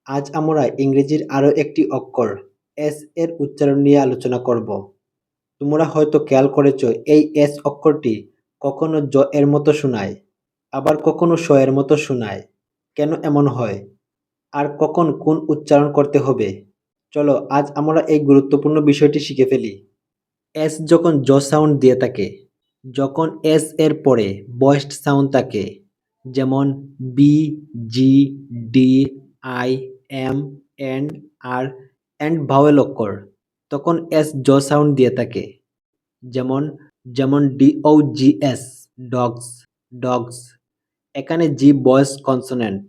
আজ আমরা ইংরেজির আরও একটি অক্ষর এস এর উচ্চারণ নিয়ে আলোচনা করব। তোমরা হয়তো খেয়াল করেছ এই এস অক্ষরটি কখনো জ এর মতো শোনায়, আবার কখনো স এর মতো শোনায়। কেন এমন হয় আর কখন কোন উচ্চারণ করতে হবে, চলো আজ আমরা এই গুরুত্বপূর্ণ বিষয়টি শিখে ফেলি। এস যখন জ সাউন্ড দিয়ে থাকে, যখন এস এর পরে ভয়েসড সাউন্ড থাকে, যেমন B, G, D, I, M, N, R and vowel অক্ষর, তখন এস জ সাউন্ড দিয়ে থাকে। যেমন যেমন DOGS, ডগস, ডগস। এখানে Z voice consonant.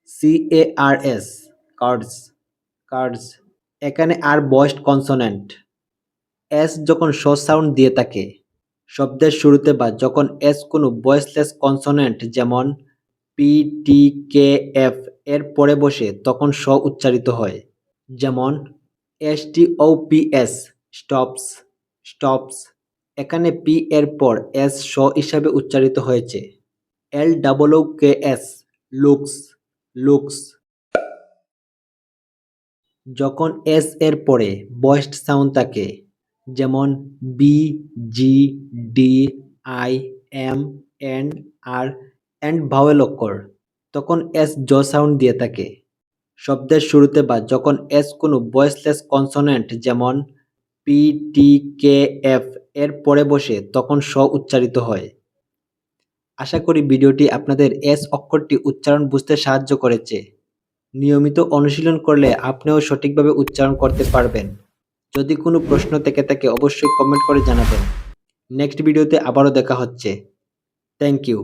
CARS, cards, cards. এখানে আর ভয়েসড কনসোনেন্ট। এস যখন শ সাউন্ড দিয়ে থাকে শব্দের শুরুতে বা যখন এস কোনো ভয়েসলেস কনসোনেন্ট যেমন পি, টি, কে, এফ এর পরে বসে তখন শ উচ্চারিত হয়। যেমন STOPS, স্টপস, স্টপস। এখানে পি এর পর এস শ হিসাবে উচ্চারিত হয়েছে। LOOKS, looks, looks. যখন এস এর পরে ভয়েসড সাউন্ড থাকে, যেমন B, G, D, I, M, N, R and vowel অক্ষর, তখন এস জ সাউন্ড দিয়ে থাকে। শব্দের শুরুতে বা যখন এস কোনো ভয়েসলেস কনসোনেন্ট যেমন পি, টি, কে, এফ এর পরে বসে তখন শ উচ্চারিত হয়। আশা করি ভিডিওটি আপনাদের এস অক্ষরটি উচ্চারণ বুঝতে সাহায্য করেছে। নিয়মিত অনুশীলন করলে আপনিও সঠিকভাবে উচ্চারণ করতে পারবেন। যদি কোনো প্রশ্ন থেকে থাকে অবশ্যই কমেন্ট করে জানাবেন। নেক্সট ভিডিওতে আবারও দেখা হচ্ছে। Thank you.